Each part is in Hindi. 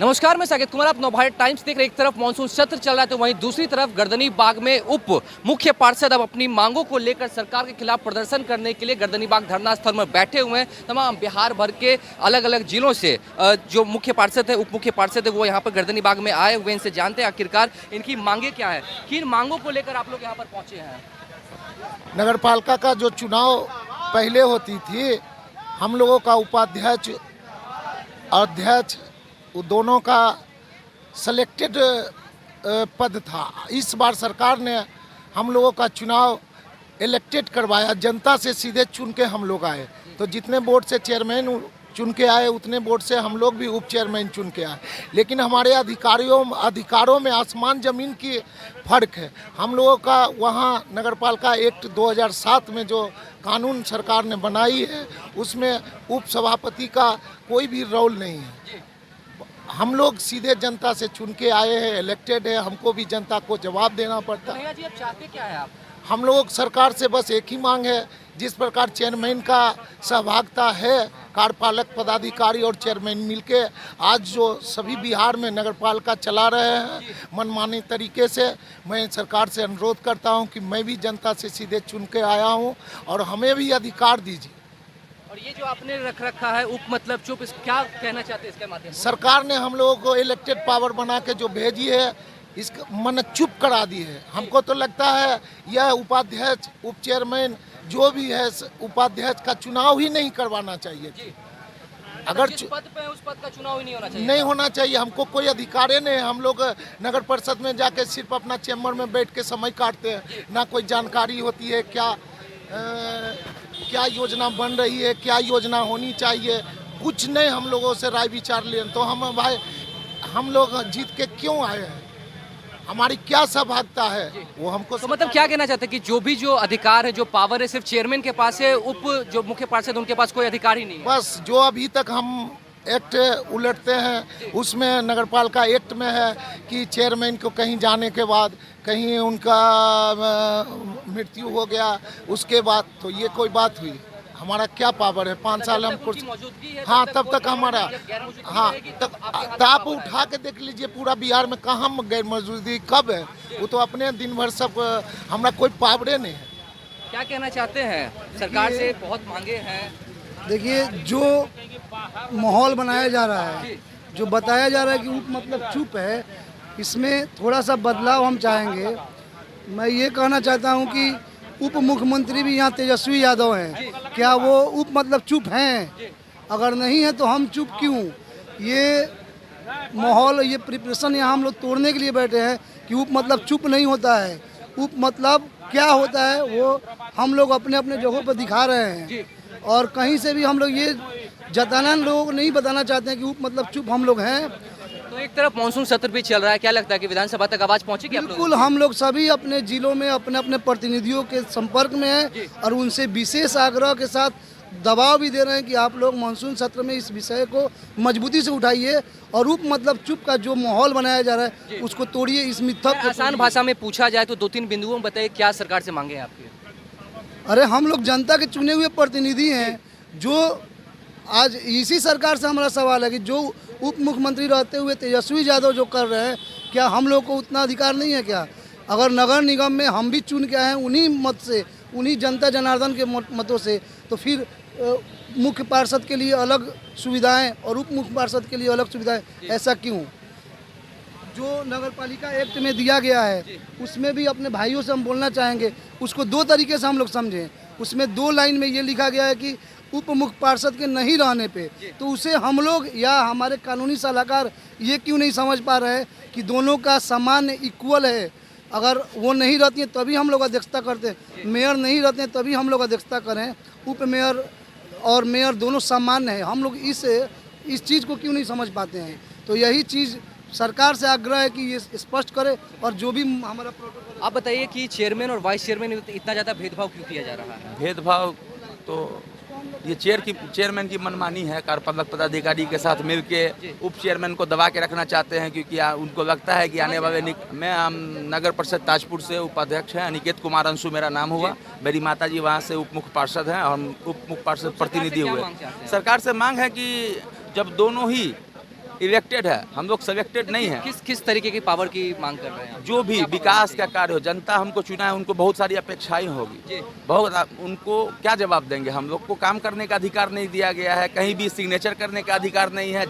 नमस्कार, मैं साकेत कुमार। आप नवभारत टाइम्स देख रहे हैं। एक तरफ मानसून सत्र चल रहा है तो वहीं दूसरी तरफ गर्दनी बाग में उप मुख्य पार्षद अब अपनी मांगों को लेकर सरकार के खिलाफ प्रदर्शन करने के लिए गर्दनी बाग धरना स्थल में बैठे हुए हैं। तमाम बिहार भर के अलग अलग जिलों से जो मुख्य पार्षद है, उप मुख्य पार्षद है, वो यहाँ पर गर्दनी बाग में आए हुए। इनसे जानते हैं आखिरकार इनकी मांगे क्या है, किन मांगों को लेकर आप लोग यहाँ पर पहुंचे हैं। नगर पालिका का जो चुनाव पहले होती थी, हम लोगों का उपाध्यक्ष अध्यक्ष वो दोनों का सिलेक्टेड पद था। इस बार सरकार ने हम लोगों का चुनाव इलेक्टेड करवाया, जनता से सीधे चुन के हम लोग आए। तो जितने बोर्ड से चेयरमैन चुन के आए उतने बोर्ड से हम लोग भी उप चेयरमैन चुन के आए। लेकिन हमारे अधिकारों में आसमान ज़मीन की फ़र्क है। हम लोगों का वहाँ नगरपालिका एक्ट 2007 में जो कानून सरकार ने बनाई है उसमें उप सभापति का कोई भी रोल नहीं है। हम लोग सीधे जनता से चुन के आए हैं, इलेक्टेड है, हमको भी जनता को जवाब देना पड़ता है। जी, अब चाहते क्या है आप? हम लोग सरकार से बस एक ही मांग है, जिस प्रकार चेयरमैन का सहभागिता है, कार्यपालक पदाधिकारी और चेयरमैन मिलके आज जो सभी बिहार में नगरपालिका चला रहे हैं मनमानी तरीके से, मैं सरकार से अनुरोध करता हूं कि मैं भी जनता से सीधे चुन के आया हूं और हमें भी अधिकार दीजिए। और ये जो आपने रख रखा है उप मतलब चुप, इस क्या कहना चाहते हैं इसके माध्यम से? सरकार ने हम लोगों को इलेक्टेड पावर बना के जो भेजी है, इसका मन चुप करा दी है। हमको तो लगता है यह उपाध्यक्ष उप चेयरमैन जो भी है, उपाध्यक्ष का चुनाव ही नहीं करवाना चाहिए। अगर जिस पद पे है उस पद का चुनाव ही नहीं होना चाहिए। नहीं होना चाहिए, हमको कोई अधिकार नहीं है। हम लोग नगर परिषद में जाके सिर्फ अपना चैम्बर में बैठ के समय काटते हैं, ना कोई जानकारी होती है क्या योजना बन रही है, क्या योजना होनी चाहिए, कुछ नहीं हम लोगों से राय विचार लें। तो हम लोग जीत के क्यों आए हैं, हमारी क्या सहभागिता है वो हमको। तो मतलब क्या कहना चाहते हैं कि जो अधिकार है, जो पावर है, सिर्फ चेयरमैन के पास है, उप जो मुख्य पार्षद उनके पास कोई अधिकार ही नहीं है? बस जो अभी तक हम एक्ट उलटते हैं उसमें नगरपालिका एक्ट में है कि चेयरमैन को कहीं जाने के बाद, कहीं उनका मृत्यु हो गया उसके बाद, तो ये कोई बात हुई? हमारा क्या पावर है? 5 साल हम कुर्सी, हाँ तब तक हमारा, हाँ तब आप उठा के देख लीजिए पूरा बिहार में कहाँ गैर मौजूदगी कब है। वो तो अपने दिन भर सब, हमारा कोई पावरे नहीं है। क्या कहना चाहते हैं? सरकार से बहुत मांगे हैं। देखिए, जो माहौल बनाया जा रहा है, जो बताया जा रहा है कि उप मतलब चुप है, इसमें थोड़ा सा बदलाव हम चाहेंगे। मैं ये कहना चाहता हूँ कि उप मुख्यमंत्री भी यहाँ तेजस्वी यादव हैं, क्या वो उप मतलब चुप हैं? अगर नहीं है तो हम चुप क्यों? ये माहौल, ये प्रिपरेशन यहाँ हम लोग तोड़ने के लिए बैठे हैं कि उप मतलब चुप नहीं होता है। उप मतलब क्या होता है वो हम लोग अपने अपने जगहों पर दिखा रहे हैं, और कहीं से भी हम लोग ये जताना लोग नहीं बताना चाहते हैं कि उप मतलब चुप हम लोग हैं। तो एक तरफ मानसून सत्र भी चल रहा है, क्या लगता है कि विधानसभा तक आवाज पहुंचेगी आप लोगों बिल्कुल, हम लोग सभी अपने जिलों में अपने अपने प्रतिनिधियों के संपर्क में हैं और उनसे विशेष आग्रह के साथ दबाव भी दे रहे हैं कि आप लोग मानसून सत्र में इस विषय को मजबूती से उठाइए और उप मतलब चुप का जो माहौल बनाया जा रहा है उसको तोड़िए। इस मिथक को आसान भाषा में पूछा जाए तो 2-3 बिंदुओं में बताइए क्या सरकार से मांगे हैं आपके? अरे हम लोग जनता के चुने हुए प्रतिनिधि हैं। जो आज इसी सरकार से हमारा सवाल है कि जो उप मुख्यमंत्री रहते हुए तेजस्वी यादव जो कर रहे हैं, क्या हम लोग को उतना अधिकार नहीं है क्या? अगर नगर निगम में हम भी चुन के आए हैं उन्हीं मत से, उन्हीं जनता जनार्दन के मतों से, तो फिर मुख्य पार्षद के लिए अलग सुविधाएं और उप मुख्य पार्षद के लिए अलग सुविधाएं, ऐसा क्यों? जो नगर पालिका एक्ट में दिया गया है उसमें भी अपने भाइयों से हम बोलना चाहेंगे, उसको 2 तरीके से हम लोग समझें। उसमें 2 लाइन में ये लिखा गया है कि उप मुख्य पार्षद के नहीं रहने पे, तो उसे हम लोग या हमारे कानूनी सलाहकार ये क्यों नहीं समझ पा रहे हैं कि दोनों का सामान्य इक्वल है। अगर वो नहीं रहती हैं तभी हम लोग अध्यक्षता करते हैं, मेयर नहीं रहते हैं तभी हम लोग अध्यक्षता करें। उप मेयर और मेयर दोनों सामान्य हैं। हम लोग इस चीज़ को क्यों नहीं समझ पाते हैं? तो यही चीज़ सरकार से आग्रह है कि ये स्पष्ट करे और जो भी हमारा प्रोटोकॉल। आप बताइए कि चेयरमैन और वाइस चेयरमैन में इतना ज़्यादा भेदभाव क्यों किया जा रहा है? भेदभाव तो ये चेयरमैन की मनमानी है। कार्यपालक पदाधिकारी के साथ मिलके उप चेयरमैन को दबा के रखना चाहते हैं, क्योंकि उनको लगता है कि आने वाले मैं नगर परिषद ताजपुर से उपाध्यक्ष हैं, अनिकेत कुमार अंशु मेरा नाम हुआ। मेरी माताजी वहाँ से उप मुख्य पार्षद हैं और उप मुख्य पार्षद प्रतिनिधि हुए। सरकार से मांग है कि जब दोनों ही इलेक्टेड है, हम लोग सिलेक्टेड नहीं है। किस तरीके की पावर की मांग कर रहे हैं आप? जो भी विकास का कार्य हो, जनता हमको चुना है, उनको बहुत सारी अपेक्षाएं होगी, बहुत, उनको क्या जवाब देंगे? हम लोग को काम करने का अधिकार नहीं दिया गया है, कहीं भी सिग्नेचर करने का अधिकार नहीं है।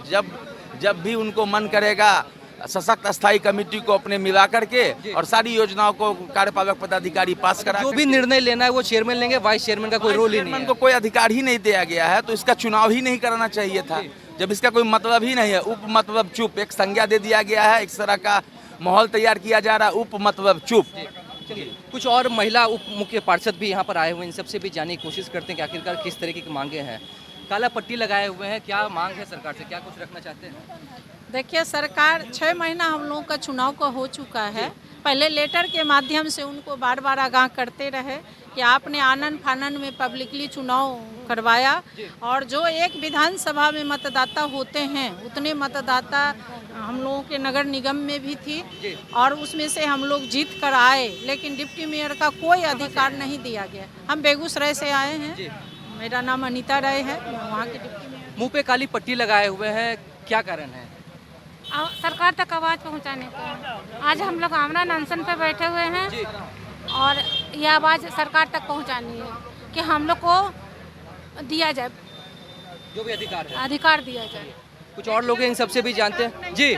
जब भी उनको मन करेगा सशक्त स्थायी कमेटी को अपने मिला करके और सारी योजनाओं को कार्यपालक पदाधिकारी पास करा, जो भी निर्णय लेना है वो चेयरमैन लेंगे, वाइस चेयरमैन का कोई रोल ही नहीं है। को कोई अधिकार ही नहीं दिया गया है, तो इसका चुनाव ही नहीं कराना चाहिए था, जब इसका कोई मतलब ही नहीं है। उप मतलब चुप, एक संज्ञा दे दिया गया है, एक तरह का माहौल तैयार किया जा रहा है, उप मतलब चुप। चलिए, कुछ और महिला उप मुख्य पार्षद भी यहाँ पर आए हुए हैं, इन सबसे भी जानने की कोशिश करते हैं कि आखिरकार किस तरीके की मांगे हैं। काला पट्टी लगाए हुए हैं, क्या मांग है सरकार से, क्या कुछ रखना चाहते हैं? देखिए, सरकार 6 महीना हम लोगों का चुनाव का हो चुका है। पहले लेटर के माध्यम से उनको बार बार आगाह करते रहे कि आपने आनन फानन में पब्लिकली चुनाव करवाया, और जो एक विधानसभा में मतदाता होते हैं उतने मतदाता हम लोगों के नगर निगम में भी थी, और उसमें से हम लोग जीत कर आए, लेकिन डिप्टी मेयर का कोई अधिकार नहीं दिया गया। हम बेगूसराय से आए हैं, मेरा नाम अनीता राय है, मैं वहाँ के डिप्टी मेयर। मुँह पे काली पट्टी लगाए हुए हैं, क्या कारण है? सरकार तक आवाज़ पहुंचाने को। आज हम लोग आमरण अनशन पे बैठे हुए हैं और ये आवाज़ सरकार तक पहुंचानी है कि हम लोग को दिया जाए, जो भी अधिकार दिया जाए। कुछ और लोग इन सबसे भी जानते हैं जी।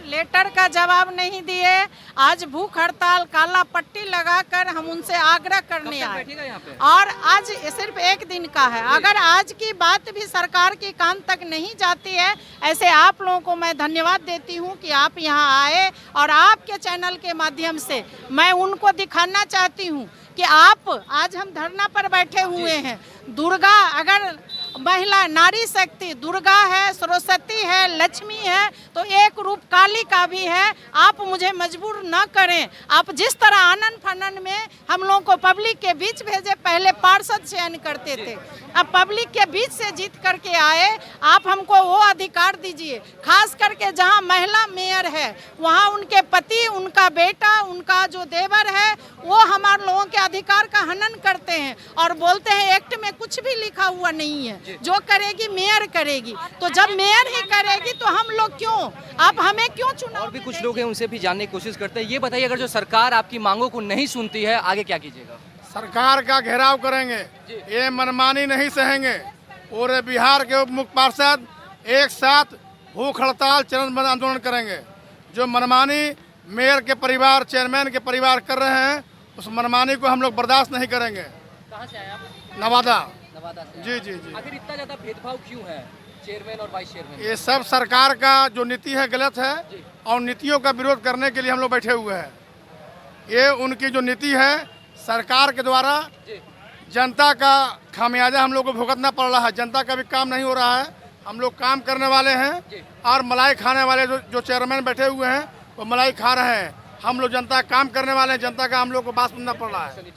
लेटर का जवाब नहीं दिए, आज भूख हड़ताल काला पट्टी लगाकर हम उनसे आग्रह करने आए, और आज सिर्फ एक दिन का है। अगर आज की बात भी सरकार के कान तक नहीं जाती है, ऐसे आप लोगों को मैं धन्यवाद देती हूं कि आप यहां आए, और आपके चैनल के माध्यम से मैं उनको दिखाना चाहती हूं कि आप, आज हम धरना पर बैठे हुए हैं, दुर्गा, अगर महिला नारी शक्ति दुर्गा है, सरस्वती है, लक्ष्मी है, तो एक रूप काली का भी है। आप मुझे मजबूर न करें। आप जिस तरह आनन फानन में हम लोगों को पब्लिक के बीच भेजे, पहले पार्षद चयन करते थे, अब पब्लिक के बीच से जीत करके आए, आप हमको वो अधिकार दीजिए। खास करके जहां महिला मेयर है, वहां उनके पति, उनका बेटा, उनका जो देवर है, वो हमारे लोगों के अधिकार का हनन करते हैं और बोलते हैं एक्ट में कुछ भी लिखा हुआ नहीं है, जो करेगी मेयर करेगी। तो जब मेयर ही करेगी तो हम लोग क्यों, आप हमें क्यों चुनाव? और भी कुछ लोग हैं, उनसे भी जानने की कोशिश करते हैं। ये बताइए, अगर जो सरकार आपकी मांगों को नहीं सुनती है, आगे क्या कीजिएगा? सरकार का घेराव करेंगे, ये मनमानी नहीं सहेंगे। पूरे बिहार के उप मुख्य पार्षद एक साथ भूख हड़ताल, चरणबद्ध आंदोलन करेंगे। जो मनमानी मेयर के परिवार, चेयरमैन के परिवार कर रहे हैं, उस मनमानी को हम लोग बर्दाश्त नहीं करेंगे। कहाँ से आए आप? नवादा से। जी जी जी। आखिर इतना ज्यादा भेदभाव क्यों है चेयरमैन और वाइस चेयरमैन? ये सब सरकार का जो नीति है गलत है, और नीतियों का विरोध करने के लिए हम लोग बैठे हुए हैं। ये उनकी जो नीति है, सरकार के द्वारा जनता का खामियाजा हम लोग को भुगतना पड़ रहा है। जनता का भी काम नहीं हो रहा है। हम लोग काम करने वाले हैं, और मलाई खाने वाले जो चेयरमैन बैठे हुए हैं वो मलाई खा रहे हैं। हम लोग जनता काम करने वाले हैं, जनता का हम लोग को बात सुनना पड़ रहा है।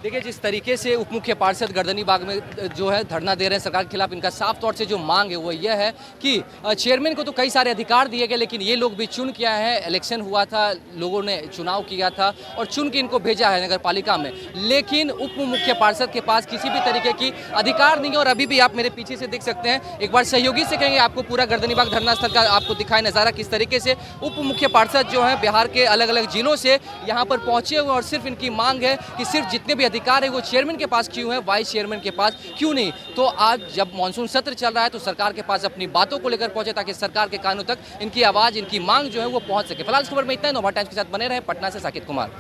देखिए, जिस तरीके से उप मुख्य पार्षद गर्दनी बाग में जो है धरना दे रहे हैं सरकार के खिलाफ, इनका साफ तौर से जो मांग है वो यह है कि चेयरमैन को तो कई सारे अधिकार दिए गए, लेकिन ये लोग भी चुन के आए हैं। इलेक्शन हुआ था, लोगों ने चुनाव किया था और चुन के इनको भेजा है नगर पालिका में, लेकिन उप मुख्य पार्षद के पास किसी भी तरीके की अधिकार नहीं है। और अभी भी आप मेरे पीछे से देख सकते हैं, एक बार सहयोगी से कहेंगे आपको पूरा गर्दनी बाग धरना स्थल का आपको दिखाए नज़ारा, किस तरीके से उप मुख्य पार्षद जो है बिहार के अलग अलग जिलों से यहाँ पर पहुँचे हुए, और सिर्फ इनकी मांग है कि सिर्फ जितने भी अधिकार है वो चेयरमैन के पास क्यों है, वाइस चेयरमैन के पास क्यों नहीं। तो आज जब मानसून सत्र चल रहा है तो सरकार के पास अपनी बातों को लेकर पहुंचे, ताकि सरकार के कानों तक इनकी आवाज़, इनकी मांग जो है वो पहुंच सके। फिलहाल इस खबर में इतना ही। नोवा टाइम्स के साथ बने रहे, पटना से साकिब कुमार।